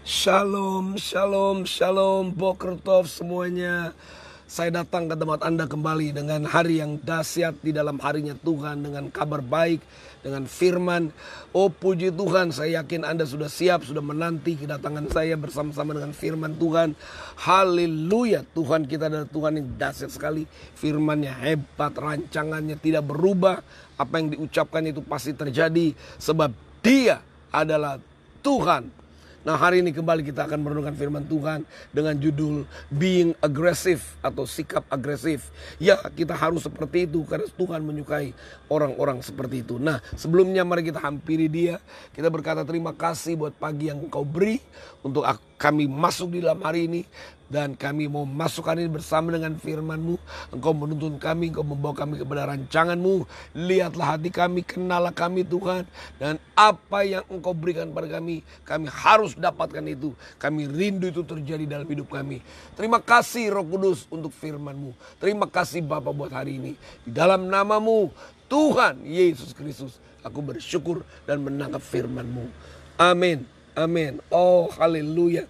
Shalom, shalom, shalom, Boker Tov semuanya. Saya datang ke tempat Anda kembali dengan hari yang dahsyat di dalam harinya Tuhan, dengan kabar baik, dengan firman. Oh puji Tuhan, saya yakin Anda sudah siap, sudah menanti kedatangan saya bersama-sama dengan firman Tuhan. Haleluya, Tuhan kita adalah Tuhan yang dahsyat sekali. Firman-Nya hebat, rancangannya tidak berubah. Apa yang diucapkan itu pasti terjadi, sebab Dia adalah Tuhan. Nah, hari ini kembali kita akan merenungkan firman Tuhan dengan judul Being Aggressive atau sikap agresif. Ya, kita harus seperti itu karena Tuhan menyukai orang-orang seperti itu. Nah, sebelumnya mari kita hampiri Dia. Kita berkata terima kasih buat pagi yang Engkau beri untuk kami masuk di dalam hari ini. Dan kami mau masukkan ini bersama dengan firman-Mu. Engkau menuntun kami, Engkau membawa kami kepada rancangan-Mu. Lihatlah hati kami, kenalah kami Tuhan. Dan apa yang Engkau berikan pada kami harus dapatkan itu. Kami rindu itu terjadi dalam hidup kami. Terima kasih Roh Kudus untuk firman-Mu. Terima kasih Bapa buat hari ini. Di dalam nama-Mu, Tuhan Yesus Kristus, aku bersyukur dan menangkap firman-Mu. Amin. Amin. Oh haleluya.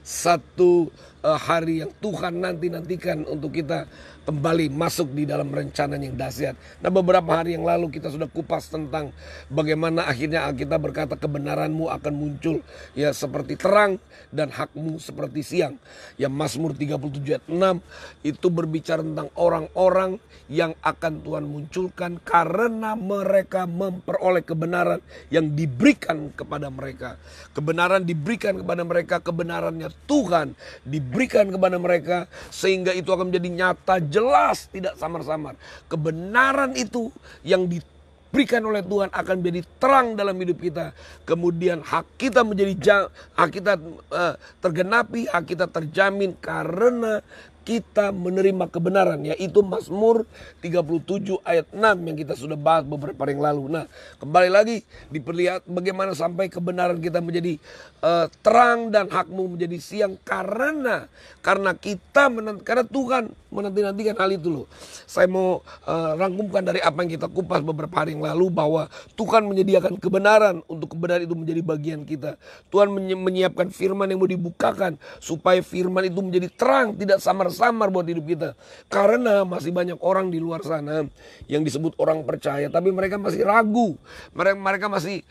Satu hari yang Tuhan nantikan untuk kita kembali masuk di dalam rencana yang dahsyat. Nah, beberapa hari yang lalu kita sudah kupas tentang bagaimana akhirnya Alkitab berkata kebenaran-Mu akan muncul ya seperti terang dan hak-Mu seperti siang. Ya, Mazmur 37 ayat 6 itu berbicara tentang orang-orang yang akan Tuhan munculkan karena mereka memperoleh kebenaran yang diberikan kepada mereka. Kebenaran diberikan kepada mereka, kebenarannya Tuhan diberikan kepada mereka sehingga itu akan menjadi nyata, jelas, tidak samar-samar. Kebenaran itu yang diberikan oleh Tuhan akan menjadi terang dalam hidup kita. Kemudian hak kita tergenapi, hak kita terjamin karena kita menerima kebenaran, yaitu Mazmur 37 ayat 6 yang kita sudah bahas beberapa hari yang lalu. Nah, kembali lagi diperlihat bagaimana sampai kebenaran kita menjadi terang dan hak-Mu menjadi siang karena Tuhan menanti-nantikan hal itu loh. Saya mau rangkumkan dari apa yang kita kupas beberapa hari yang lalu bahwa Tuhan menyediakan kebenaran untuk kebenaran itu menjadi bagian kita. Tuhan menyiapkan firman yang mau dibukakan supaya firman itu menjadi terang, tidak samar-samar buat hidup kita. Karena masih banyak orang di luar sana yang disebut orang percaya tapi mereka masih ragu. Mereka masih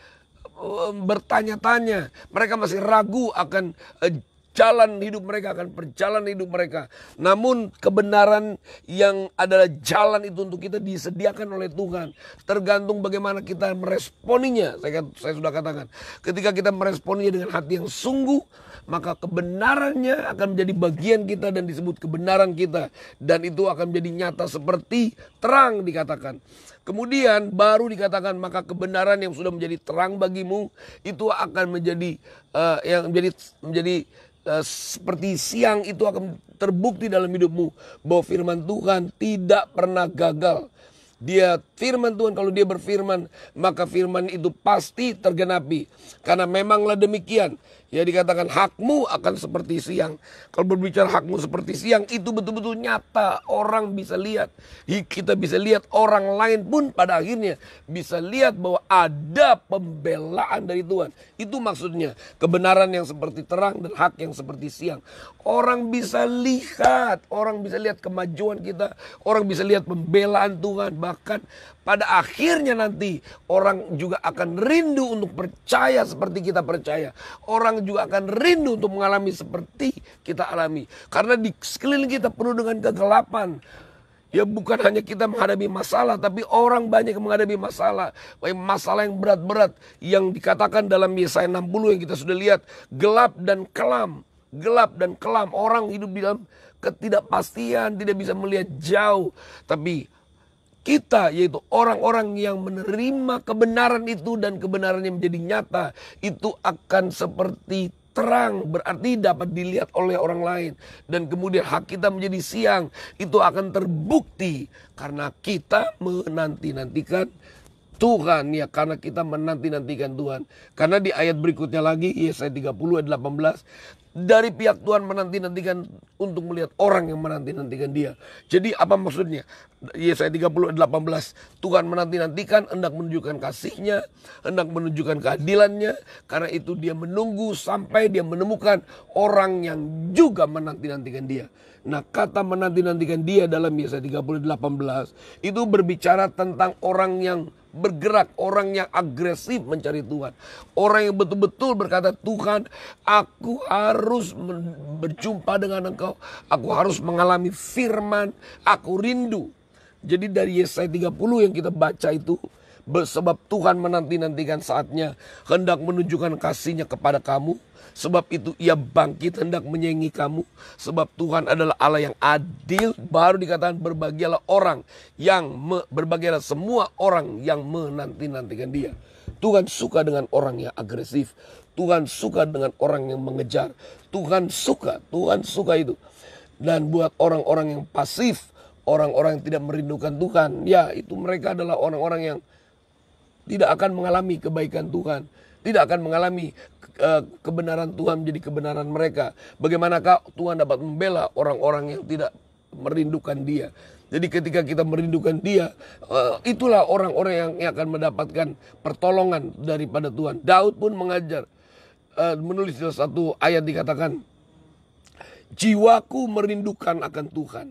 bertanya-tanya. Mereka masih ragu akan jalan hidup mereka, akan perjalanan hidup mereka. Namun kebenaran yang adalah jalan itu untuk kita disediakan oleh Tuhan. Tergantung bagaimana kita meresponinya. Saya sudah katakan, ketika kita meresponinya dengan hati yang sungguh, maka kebenarannya akan menjadi bagian kita dan disebut kebenaran kita. Dan itu akan menjadi nyata seperti terang dikatakan. Kemudian baru dikatakan maka kebenaran yang sudah menjadi terang bagimu itu akan menjadi seperti siang, itu akan terbukti dalam hidupmu bahwa firman Tuhan tidak pernah gagal. Firman Tuhan kalau dia berfirman maka firman itu pasti tergenapi. Karena memanglah demikian. Ya, dikatakan hak-Mu akan seperti siang. Kalau berbicara hak-Mu seperti siang itu betul-betul nyata. Orang bisa lihat. Kita bisa lihat, orang lain pun pada akhirnya bisa lihat bahwa ada pembelaan dari Tuhan. Itu maksudnya kebenaran yang seperti terang dan hak yang seperti siang. Orang bisa lihat kemajuan kita. Orang bisa lihat pembelaan Tuhan. Bahkan pada akhirnya nanti orang juga akan rindu untuk percaya seperti kita percaya. Orang juga akan rindu untuk mengalami seperti kita alami. Karena di sekeliling kita penuh dengan kegelapan. Ya, bukan hanya kita menghadapi masalah, tapi orang banyak yang menghadapi masalah. Masalah yang berat-berat yang dikatakan dalam Yesaya 60 yang kita sudah lihat. Gelap dan kelam. Gelap dan kelam. Orang hidup di dalam ketidakpastian, tidak bisa melihat jauh. Tapi kita, yaitu orang-orang yang menerima kebenaran itu dan kebenaran yang menjadi nyata, itu akan seperti terang, berarti dapat dilihat oleh orang lain. Dan kemudian hak kita menjadi siang, itu akan terbukti karena kita menanti-nantikan Tuhan ya, karena kita menanti-nantikan Tuhan. Karena di ayat berikutnya lagi, Yesaya 30 ayat 18, dari pihak Tuhan menanti-nantikan untuk melihat orang yang menanti-nantikan dia. Jadi apa maksudnya? Yesaya 30 ayat 18, Tuhan menanti-nantikan, hendak menunjukkan kasihnya, hendak menunjukkan keadilannya. Karena itu dia menunggu sampai dia menemukan orang yang juga menanti-nantikan dia. Nah, kata menanti-nantikan dia dalam Yesaya 30 ayat 18 itu berbicara tentang orang yang bergerak, orang yang agresif mencari Tuhan. Orang yang betul-betul berkata, Tuhan, aku harus berjumpa dengan Engkau. Aku harus mengalami firman, aku rindu. Jadi dari Yesaya 30 yang kita baca itu, sebab Tuhan menanti-nantikan saatnya, hendak menunjukkan kasihnya kepada kamu. Sebab itu ia bangkit hendak menyayangi kamu. Sebab Tuhan adalah Allah yang adil. Baru dikatakan berbahagialah orang yang berbahagialah semua orang yang menanti-nantikan dia. Tuhan suka dengan orang yang agresif. Tuhan suka dengan orang yang mengejar. Tuhan suka itu. Dan buat orang-orang yang pasif, orang-orang yang tidak merindukan Tuhan, ya itu mereka adalah orang-orang yang tidak akan mengalami kebaikan Tuhan. Tidak akan mengalami kebenaran Tuhan menjadi kebenaran mereka. Bagaimanakah Tuhan dapat membela orang-orang yang tidak merindukan dia? Jadi ketika kita merindukan dia, itulah orang-orang yang akan mendapatkan pertolongan daripada Tuhan. Daud pun mengajar, menulis dalam satu ayat dikatakan, jiwaku merindukan akan Tuhan.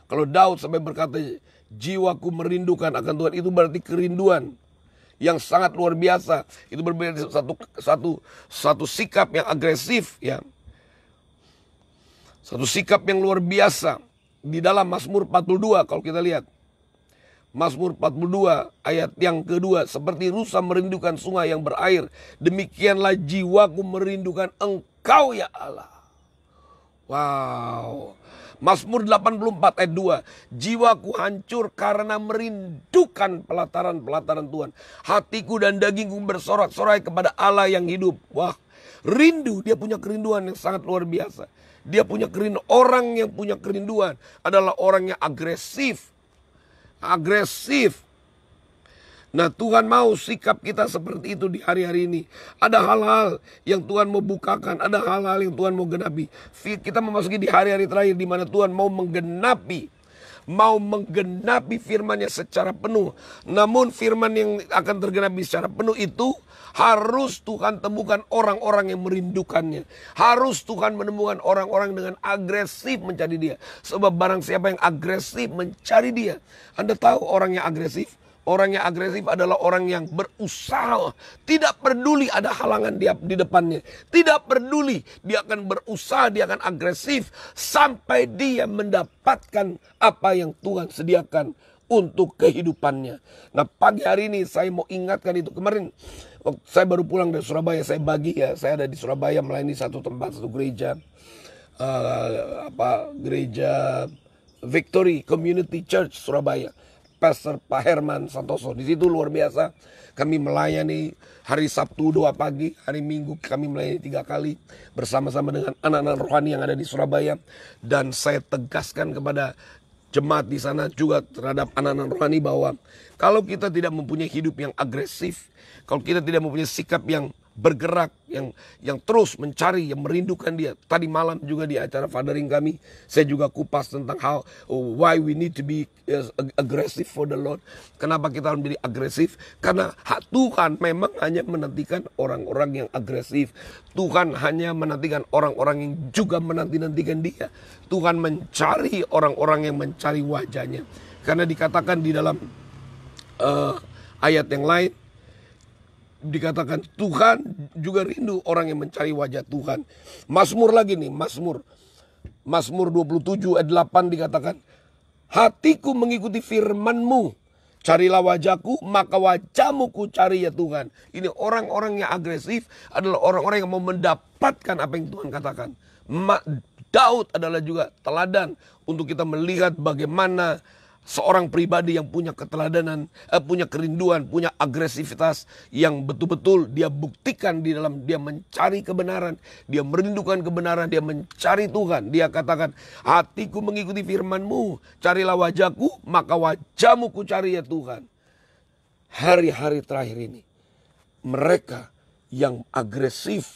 Kalau Daud sampai berkata, jiwaku merindukan akan Tuhan, itu berarti kerinduan yang sangat luar biasa. Itu berbeda satu sikap yang agresif ya. Satu sikap yang luar biasa di dalam Mazmur 42 kalau kita lihat. Mazmur 42 ayat yang kedua, seperti rusa merindukan sungai yang berair, demikianlah jiwaku merindukan Engkau ya Allah. Wow. Mazmur 84 ayat 2. Jiwaku hancur karena merindukan pelataran-pelataran Tuhan. Hatiku dan dagingku bersorak-sorai kepada Allah yang hidup. Wah, rindu, dia punya kerinduan yang sangat luar biasa. Dia punya kerinduan. Orang yang punya kerinduan adalah orang yang agresif. Agresif. Nah, Tuhan mau sikap kita seperti itu di hari-hari ini. Ada hal-hal yang Tuhan mau bukakan, ada hal-hal yang Tuhan mau genapi. Kita memasuki di hari-hari terakhir di mana Tuhan mau menggenapi firman-Nya secara penuh. Namun firman yang akan tergenapi secara penuh itu harus Tuhan temukan orang-orang yang merindukannya. Harus Tuhan menemukan orang-orang dengan agresif mencari dia. Sebab barang siapa yang agresif mencari dia. Anda tahu orang yang agresif? Orang yang agresif adalah orang yang berusaha. Tidak peduli ada halangan di depannya. Tidak peduli, dia akan berusaha, dia akan agresif. Sampai dia mendapatkan apa yang Tuhan sediakan untuk kehidupannya. Nah, pagi hari ini saya mau ingatkan itu. Kemarin saya baru pulang dari Surabaya. Saya ada di Surabaya melayani satu tempat, satu gereja. Gereja Victory Community Church Surabaya. Pastor Pak Herman Santoso. Di situ luar biasa. Kami melayani hari Sabtu 2 pagi, hari Minggu kami melayani 3 kali bersama-sama dengan anak-anak rohani yang ada di Surabaya. Dan saya tegaskan kepada jemaat di sana juga terhadap anak-anak rohani bahwa kalau kita tidak mempunyai hidup yang agresif, kalau kita tidak mempunyai sikap yang bergerak, yang terus mencari, yang merindukan dia. Tadi malam juga di acara fathering kami, saya juga kupas tentang why we need to be aggressive for the Lord. Kenapa kita harus menjadi agresif? Karena Tuhan memang hanya menantikan orang-orang yang agresif. Tuhan hanya menantikan orang-orang yang juga menanti-nantikan dia. Tuhan mencari orang-orang yang mencari wajahnya. Karena dikatakan di dalam ayat yang lain, dikatakan Tuhan juga rindu orang yang mencari wajah Tuhan. Mazmur lagi nih, Mazmur 27 ayat 8 dikatakan, hatiku mengikuti firman-Mu, carilah wajahku, maka wajah-Mu ku cari ya Tuhan. Ini orang-orang yang agresif adalah orang-orang yang mau mendapatkan apa yang Tuhan katakan. Daud adalah juga teladan untuk kita melihat bagaimana seorang pribadi yang punya keteladanan, punya kerinduan, punya agresivitas yang betul-betul dia buktikan di dalam dia mencari kebenaran, dia merindukan kebenaran, dia mencari Tuhan. Dia katakan, hatiku mengikuti firman-Mu, carilah wajahku, maka wajah-Mu ku cari ya Tuhan. hari-hari terakhir ini, mereka yang agresif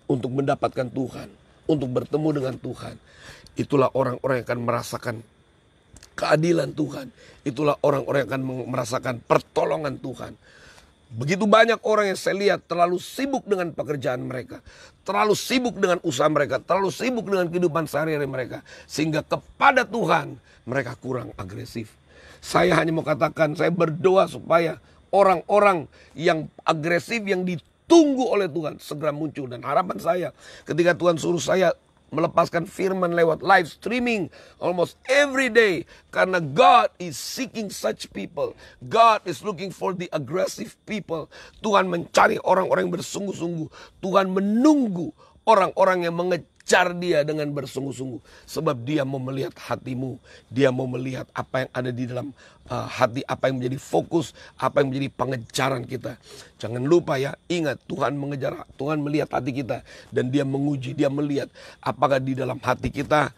untuk mendapatkan Tuhan, untuk bertemu dengan Tuhan, itulah orang-orang yang akan merasakan keadilan Tuhan. Itulah orang-orang yang akan merasakan pertolongan Tuhan. Begitu banyak orang yang saya lihat terlalu sibuk dengan pekerjaan mereka, terlalu sibuk dengan usaha mereka, terlalu sibuk dengan kehidupan sehari-hari mereka, sehingga kepada Tuhan mereka kurang agresif. Saya hanya mau katakan, saya berdoa supaya orang-orang yang agresif, yang ditunggu oleh Tuhan, segera muncul. Dan harapan saya ketika Tuhan suruh saya melepaskan firman lewat live streaming almost every day, karena God is seeking such people. God is looking for the aggressive people. Tuhan mencari orang-orang yang bersungguh-sungguh. Tuhan menunggu orang-orang yang mengejar dia dengan bersungguh-sungguh, sebab dia mau melihat hatimu. Dia mau melihat apa yang ada di dalam hati, apa yang menjadi fokus, apa yang menjadi pengejaran kita. Jangan lupa ya, ingat, Tuhan mengejar, Tuhan melihat hati kita, dan dia menguji, dia melihat apakah di dalam hati kita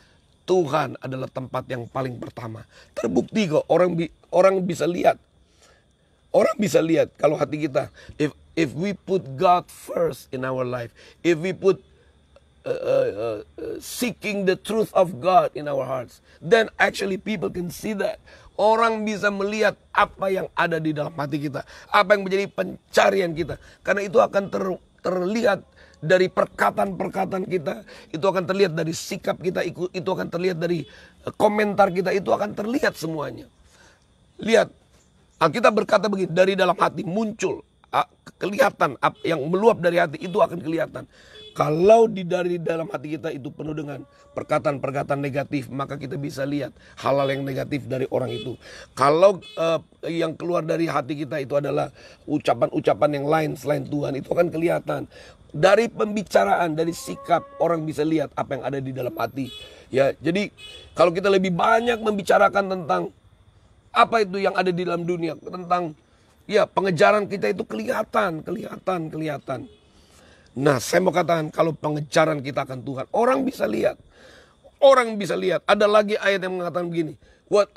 Tuhan adalah tempat yang paling pertama. Terbukti kok, orang bisa lihat. Orang bisa lihat kalau hati kita, if we put God first in our life, if we put seeking the truth of God in our hearts, then actually people can see that. Orang bisa melihat apa yang ada di dalam hati kita, apa yang menjadi pencarian kita, karena itu akan terlihat dari perkataan-perkataan kita, itu akan terlihat dari sikap kita, itu akan terlihat dari komentar kita, itu akan terlihat semuanya. Lihat, kita berkata begini, dari dalam hati muncul, kelihatan yang meluap dari hati itu akan kelihatan. Kalau dari dalam hati kita itu penuh dengan perkataan-perkataan negatif, maka kita bisa lihat hal-hal yang negatif dari orang itu. Kalau yang keluar dari hati kita itu adalah ucapan-ucapan yang lain selain Tuhan, itu akan kelihatan. Dari pembicaraan, dari sikap, orang bisa lihat apa yang ada di dalam hati. Ya, jadi kalau kita lebih banyak membicarakan tentang apa itu yang ada di dalam dunia, tentang ya pengejaran kita, itu kelihatan. Nah, saya mau katakan, kalau pengejaran kita akan Tuhan, orang bisa lihat. Orang bisa lihat. Ada lagi ayat yang mengatakan begini,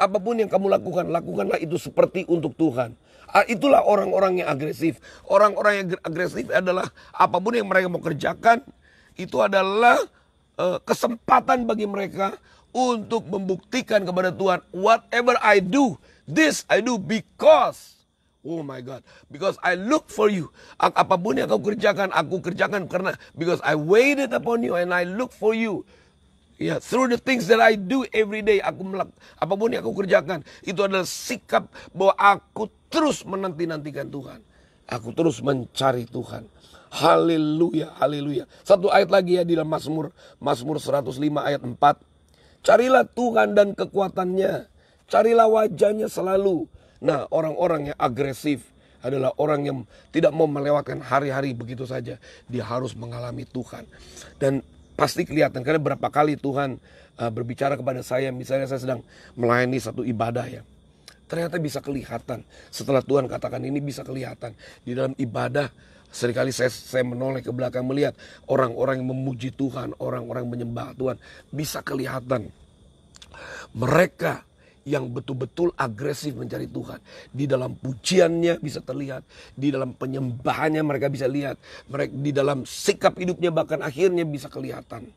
apapun yang kamu lakukan, lakukanlah itu seperti untuk Tuhan. Itulah orang-orang yang agresif. Orang-orang yang agresif adalah apapun yang mereka mau kerjakan, itu adalah kesempatan bagi mereka untuk membuktikan kepada Tuhan, whatever I do, this I do because, oh my God, because I look for you. Apapun yang kau kerjakan, aku kerjakan karena because I waited upon you and I look for you. Ya, through the things that I do every day, apapun yang aku kerjakan, itu adalah sikap bahwa aku terus menanti-nantikan Tuhan. Aku terus mencari Tuhan. Haleluya, haleluya. Satu ayat lagi ya di dalam Mazmur 105 ayat 4. Carilah Tuhan dan kekuatannya, carilah wajahnya selalu. Nah, orang-orang yang agresif adalah orang yang tidak mau melewatkan hari-hari begitu saja. Dia harus mengalami Tuhan. Dan pasti kelihatan, karena berapa kali Tuhan berbicara kepada saya, misalnya saya sedang melayani satu ibadah ya. Ternyata bisa kelihatan, setelah Tuhan katakan ini bisa kelihatan. Di dalam ibadah, seringkali saya menoleh ke belakang melihat orang-orang yang memuji Tuhan, orang-orang menyembah Tuhan. Bisa kelihatan mereka yang betul-betul agresif mencari Tuhan. Di dalam pujiannya bisa terlihat, di dalam penyembahannya mereka bisa lihat, mereka di dalam sikap hidupnya bahkan akhirnya bisa kelihatan.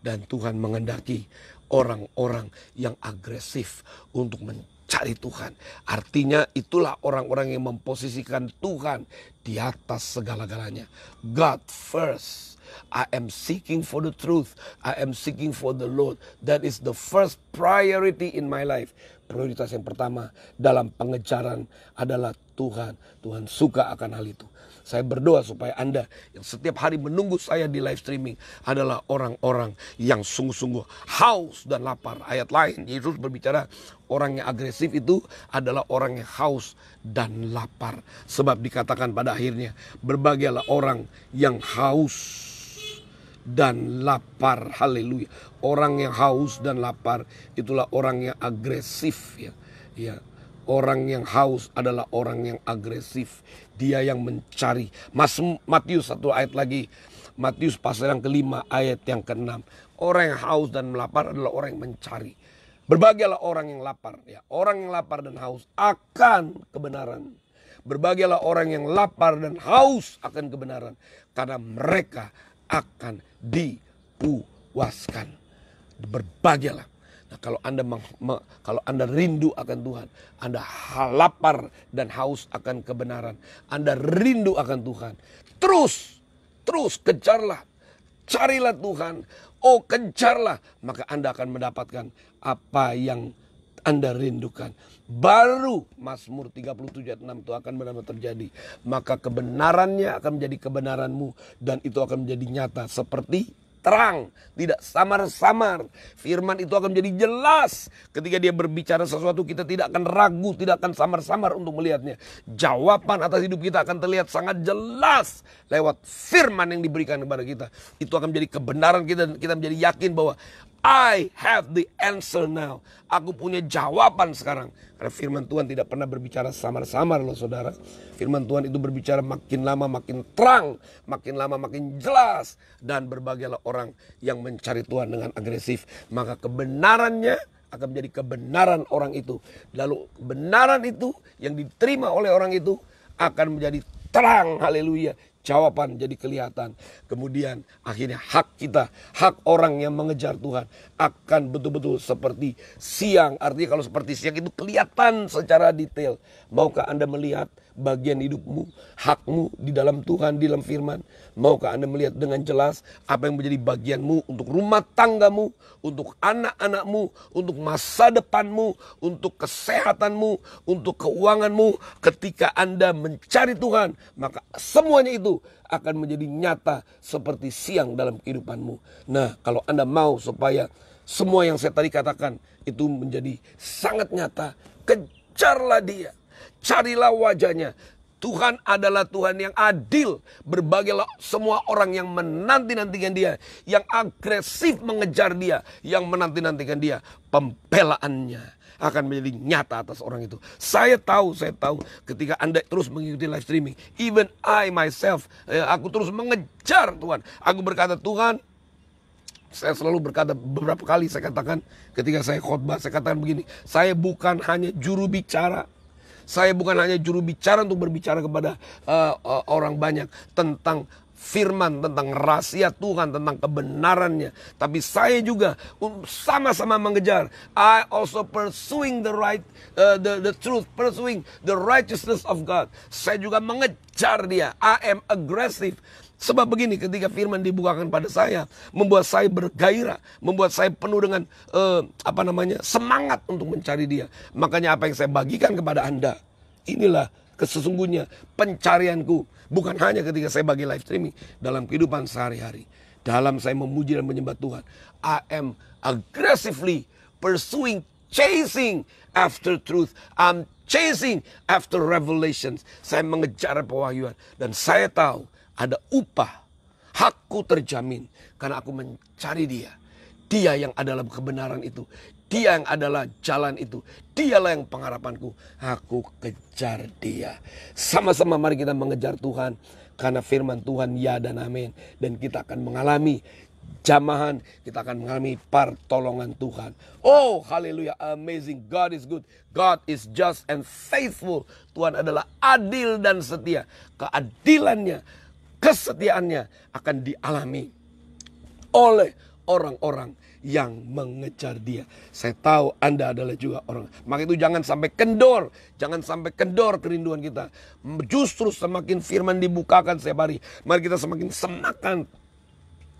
Dan Tuhan mengendaki orang-orang yang agresif untuk mencari Tuhan. Artinya itulah orang-orang yang memposisikan Tuhan di atas segala-galanya. God first. I am seeking for the truth. I am seeking for the Lord. That is the first priority in my life. Prioritas yang pertama dalam pengejaran adalah Tuhan. Tuhan suka akan hal itu. Saya berdoa supaya Anda yang setiap hari menunggu saya di live streaming adalah orang-orang yang sungguh-sungguh haus dan lapar. Ayat lain, Yesus berbicara orang yang agresif itu adalah orang yang haus dan lapar. Sebab dikatakan pada akhirnya, berbahagialah orang yang haus dan lapar. Haleluya. Orang yang haus dan lapar itulah orang yang agresif ya. Ya. Orang yang haus adalah orang yang agresif. Dia yang mencari. Matius satu ayat lagi. Matius pasal yang kelima ayat yang ke-6. Orang yang haus dan lapar adalah orang yang mencari. Berbahagialah orang yang lapar, ya. Orang yang lapar dan haus akan kebenaran. Berbahagialah orang yang lapar dan haus akan kebenaran, karena mereka akan dipuaskan. Berbahagialah. Nah, kalau Anda rindu akan Tuhan, Anda lapar dan haus akan kebenaran, Anda rindu akan Tuhan, terus kejarlah, carilah Tuhan, kejarlah, maka Anda akan mendapatkan apa yang Anda rindukan. Baru Mazmur 37 ayat 6 itu akan benar-benar terjadi. Maka kebenarannya akan menjadi kebenaranmu, dan itu akan menjadi nyata seperti terang, tidak samar-samar. Firman itu akan menjadi jelas. Ketika dia berbicara sesuatu, kita tidak akan ragu, tidak akan samar-samar untuk melihatnya. Jawaban atas hidup kita akan terlihat sangat jelas lewat firman yang diberikan kepada kita. Itu akan menjadi kebenaran kita, dan kita menjadi yakin bahwa I have the answer now. Aku punya jawaban sekarang. Karena firman Tuhan tidak pernah berbicara samar-samar loh saudara. Firman Tuhan itu berbicara makin lama makin terang, makin lama makin jelas. Dan berbahagialah orang yang mencari Tuhan dengan agresif. Maka kebenarannya akan menjadi kebenaran orang itu. Lalu kebenaran itu yang diterima oleh orang itu akan menjadi terang, haleluya. Jawaban jadi kelihatan. Kemudian akhirnya hak kita, hak orang yang mengejar Tuhan akan betul-betul seperti siang. Artinya kalau seperti siang itu kelihatan secara detail. Maukah Anda melihat bagian hidupmu, hakmu di dalam Tuhan, di dalam firman? Maukah Anda melihat dengan jelas apa yang menjadi bagianmu untuk rumah tanggamu, untuk anak-anakmu, untuk masa depanmu, untuk kesehatanmu, untuk keuanganmu? Ketika Anda mencari Tuhan, maka semuanya itu akan menjadi nyata seperti siang dalam kehidupanmu. Nah, kalau Anda mau supaya semua yang saya tadi katakan itu menjadi sangat nyata, kejarlah dia. Carilah wajahnya. Tuhan adalah Tuhan yang adil. Berbahagialah semua orang yang menanti-nantikan dia, yang agresif mengejar dia, yang menanti-nantikan dia. Pembelaannya akan menjadi nyata atas orang itu. Saya tahu ketika Anda terus mengikuti live streaming, even I myself, aku terus mengejar Tuhan. Aku berkata, Tuhan, saya selalu berkata, beberapa kali saya katakan ketika saya khotbah, saya katakan begini, saya bukan hanya juru bicara. Saya bukan hanya juru bicara untuk berbicara kepada orang banyak tentang firman, tentang rahasia Tuhan, tentang kebenarannya. Tapi saya juga sama-sama mengejar. I also pursuing the right, the truth, pursuing the righteousness of God. Saya juga mengejar dia. I am aggressive. Sebab begini, ketika firman dibukakan pada saya, membuat saya bergairah, membuat saya penuh dengan semangat untuk mencari dia. Makanya apa yang saya bagikan kepada Anda, inilah sesungguhnya pencarianku. Bukan hanya ketika saya bagi live streaming, dalam kehidupan sehari-hari, dalam saya memuji dan menyembah Tuhan, I am aggressively pursuing, chasing after truth. I'm chasing after revelations. Saya mengejar pewahyuan, dan saya tahu ada upah, hakku terjamin karena aku mencari dia. Dia yang adalah kebenaran itu, dia yang adalah jalan itu, dialah yang pengharapanku. Aku kejar dia. Sama-sama mari kita mengejar Tuhan, karena firman Tuhan ya dan amin. Dan kita akan mengalami jamahan, kita akan mengalami pertolongan Tuhan. Oh haleluya, amazing. God is good, God is just and faithful. Tuhan adalah adil dan setia. Keadilannya, kesetiaannya akan dialami oleh orang-orang yang mengejar dia. Saya tahu Anda adalah juga orang. Maka itu jangan sampai kendor. Jangan sampai kendor kerinduan kita. Justru semakin firman dibukakan setiap hari, mari kita semakin semangat,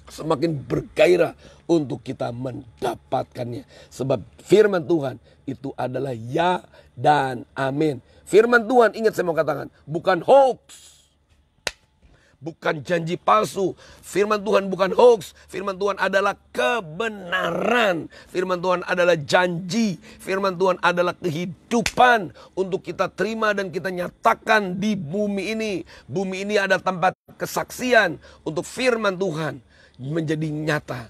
semakin bergairah untuk kita mendapatkannya. Sebab firman Tuhan itu adalah ya dan amin. Firman Tuhan, ingat saya mau katakan, bukan hoax, bukan janji palsu. Firman Tuhan bukan hoax. Firman Tuhan adalah kebenaran. Firman Tuhan adalah janji. Firman Tuhan adalah kehidupan untuk kita terima dan kita nyatakan di bumi ini. Bumi ini ada tempat kesaksian untuk firman Tuhan menjadi nyata.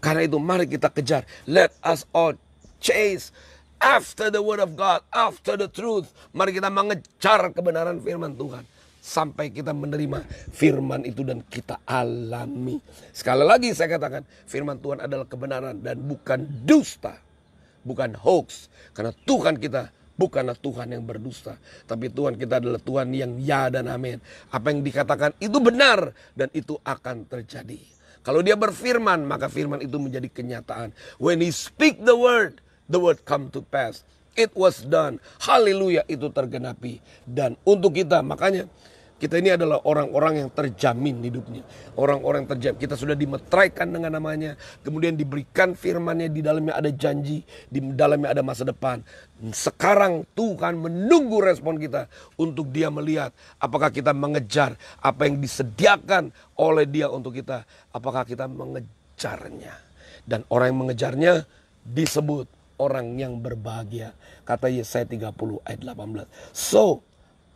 Karena itu mari kita kejar. Let us all chase after the word of God, after the truth. Mari kita mengejar kebenaran firman Tuhan sampai kita menerima firman itu dan kita alami. Sekali lagi saya katakan, firman Tuhan adalah kebenaran dan bukan dusta. bukan hoax. Karena Tuhan kita bukanlah Tuhan yang berdusta, tapi Tuhan kita adalah Tuhan yang ya dan amin. Apa yang dikatakan itu benar dan itu akan terjadi. Kalau dia berfirman, maka firman itu menjadi kenyataan. When he speak the word come to pass. It was done. Haleluya, itu tergenapi. Dan untuk kita, makanya kita ini adalah orang-orang yang terjamin hidupnya. Orang-orang yang terjamin. Kita sudah dimeteraikan dengan namanya. Kemudian diberikan firmannya, di dalamnya ada janji. Di dalamnya ada masa depan. Sekarang Tuhan menunggu respon kita. Untuk dia melihat apakah kita mengejar apa yang disediakan oleh dia untuk kita. Apakah kita mengejarnya. Dan orang yang mengejarnya disebut orang yang berbahagia. Kata Yesaya 30 ayat 18. So,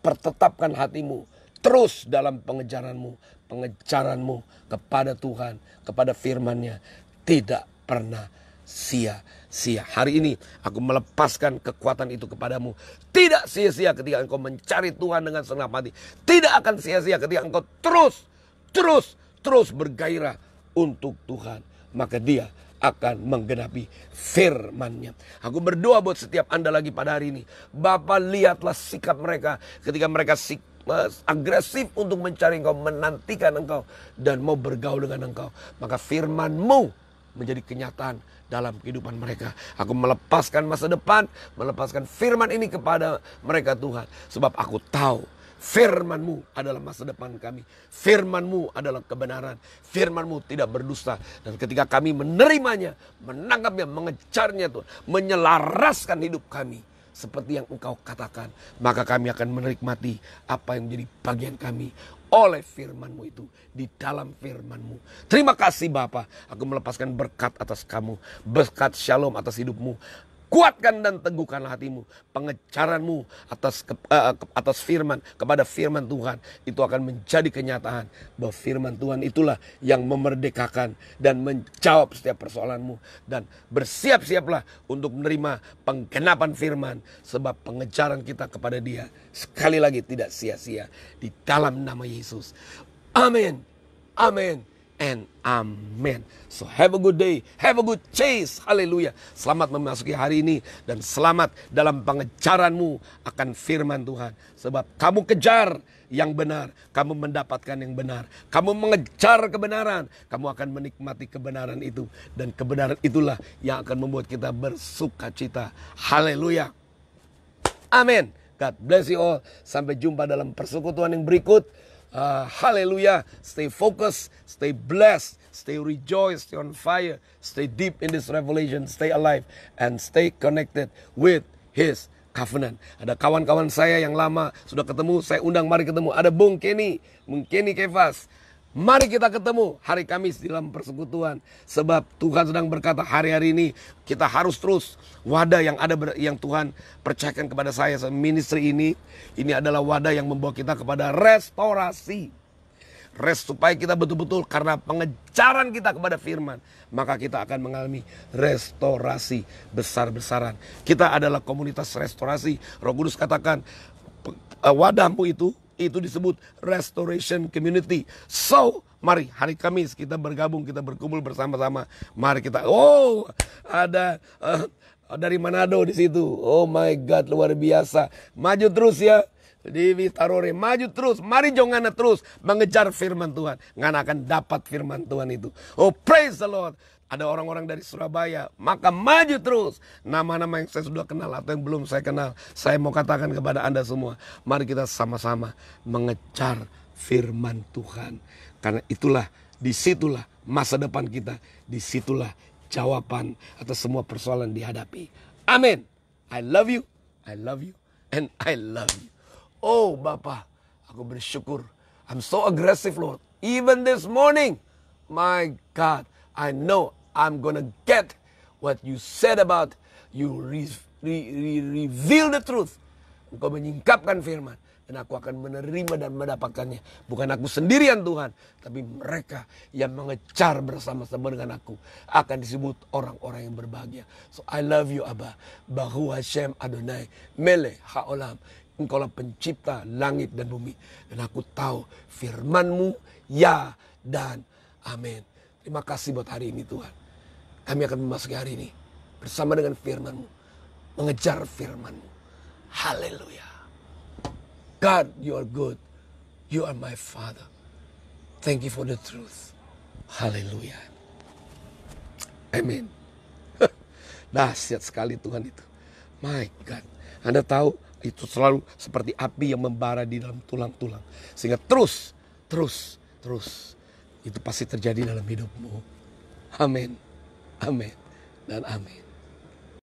pertetapkan hatimu terus dalam pengejaranmu kepada Tuhan, kepada firman-Nya, tidak pernah sia-sia. Hari ini aku melepaskan kekuatan itu kepadamu. Tidak sia-sia ketika engkau mencari Tuhan dengan senang hati. Tidak akan sia-sia ketika engkau terus bergairah untuk Tuhan. Maka dia akan menggenapi firman-Nya. Aku berdoa buat setiap Anda lagi pada hari ini. Bapa, lihatlah sikap mereka ketika mereka agresif untuk mencari engkau, menantikan engkau, dan mau bergaul dengan engkau. Maka firman-Mu menjadi kenyataan dalam kehidupan mereka. Aku melepaskan masa depan, melepaskan firman ini kepada mereka Tuhan. Sebab aku tahu firman-Mu adalah masa depan kami. Firman-Mu adalah kebenaran. Firman-Mu tidak berdusta. Dan ketika kami menerimanya, menangkapnya, mengejarnya Tuhan, menyelaraskan hidup kami seperti yang Engkau katakan, maka kami akan menikmati apa yang menjadi bagian kami oleh firman-Mu itu, di dalam firman-Mu. Terima kasih Bapa, aku melepaskan berkat atas kamu, berkat shalom atas hidupmu. Kuatkan dan teguhkanlah hatimu. Pengejaranmu atas firman, kepada firman Tuhan, itu akan menjadi kenyataan bahwa firman Tuhan itulah yang memerdekakan dan menjawab setiap persoalanmu. Dan bersiap-siaplah untuk menerima penggenapan firman, sebab pengejaran kita kepada Dia sekali lagi tidak sia-sia, di dalam nama Yesus. Amin. Amin. And amen. So have a good day, have a good chase. Haleluya. Selamat memasuki hari ini, dan selamat dalam pengejaranmu akan firman Tuhan. Sebab kamu kejar yang benar, kamu mendapatkan yang benar. Kamu mengejar kebenaran, kamu akan menikmati kebenaran itu. Dan kebenaran itulah yang akan membuat kita bersuka cita. Haleluya. Amin. God bless you all. Sampai jumpa dalam persekutuan yang berikut. Hallelujah. Stay focused, stay blessed, stay rejoiced, stay on fire, stay deep in this revelation, stay alive, and stay connected with His covenant. Ada kawan-kawan saya yang lama sudah ketemu, saya undang mari ketemu. Ada Bung Kenny Kefas. Mari kita ketemu hari Kamis di dalam persekutuan. Sebab Tuhan sedang berkata hari-hari ini kita harus terus wadah yang ada yang Tuhan percayakan kepada saya. Ministry ini adalah wadah yang membawa kita kepada restorasi. Supaya kita betul-betul karena pengejaran kita kepada firman, maka kita akan mengalami restorasi besar-besaran. Kita adalah komunitas restorasi. Roh Kudus katakan wadahmu itu disebut restoration community. So, mari hari Kamis kita bergabung, kita berkumpul bersama-sama. Mari kita, ada dari Manado di situ. Oh my God, luar biasa. Maju terus ya. Di Tarore, maju terus. Mari jangan terus mengejar firman Tuhan. Ngana akan dapat firman Tuhan itu. Oh, praise the Lord. Ada orang-orang dari Surabaya, maka maju terus. Nama-nama yang saya sudah kenal atau yang belum saya kenal, saya mau katakan kepada Anda semua, mari kita sama-sama mengejar firman Tuhan. Karena itulah, disitulah masa depan kita, disitulah jawaban atas semua persoalan dihadapi. Amin. I love you, and I love you. Oh Bapa, aku bersyukur. I'm so aggressive Lord. Even this morning, my God, I know I'm gonna get what you said about you reveal the truth. Engkau menyingkapkan firman, dan aku akan menerima dan mendapatkannya. Bukan aku sendirian Tuhan, tapi mereka yang mengejar bersama-sama dengan aku akan disebut orang-orang yang berbahagia. So I love you Abba. Bahu Hashem Adonai Melech Haolam. Engkaulah pencipta langit dan bumi. Dan aku tahu firman-Mu ya dan amin. Terima kasih buat hari ini Tuhan. Kami akan memasuki hari ini bersama dengan firman-Mu, mengejar firman-Mu. Haleluya. God, you are good. You are my Father. Thank you for the truth. Haleluya. Amin. Dahsyat sekali Tuhan itu. My God. Anda tahu itu selalu seperti api yang membara di dalam tulang-tulang. Sehingga terus itu pasti terjadi dalam hidupmu. Amin. Amin. Dan amin.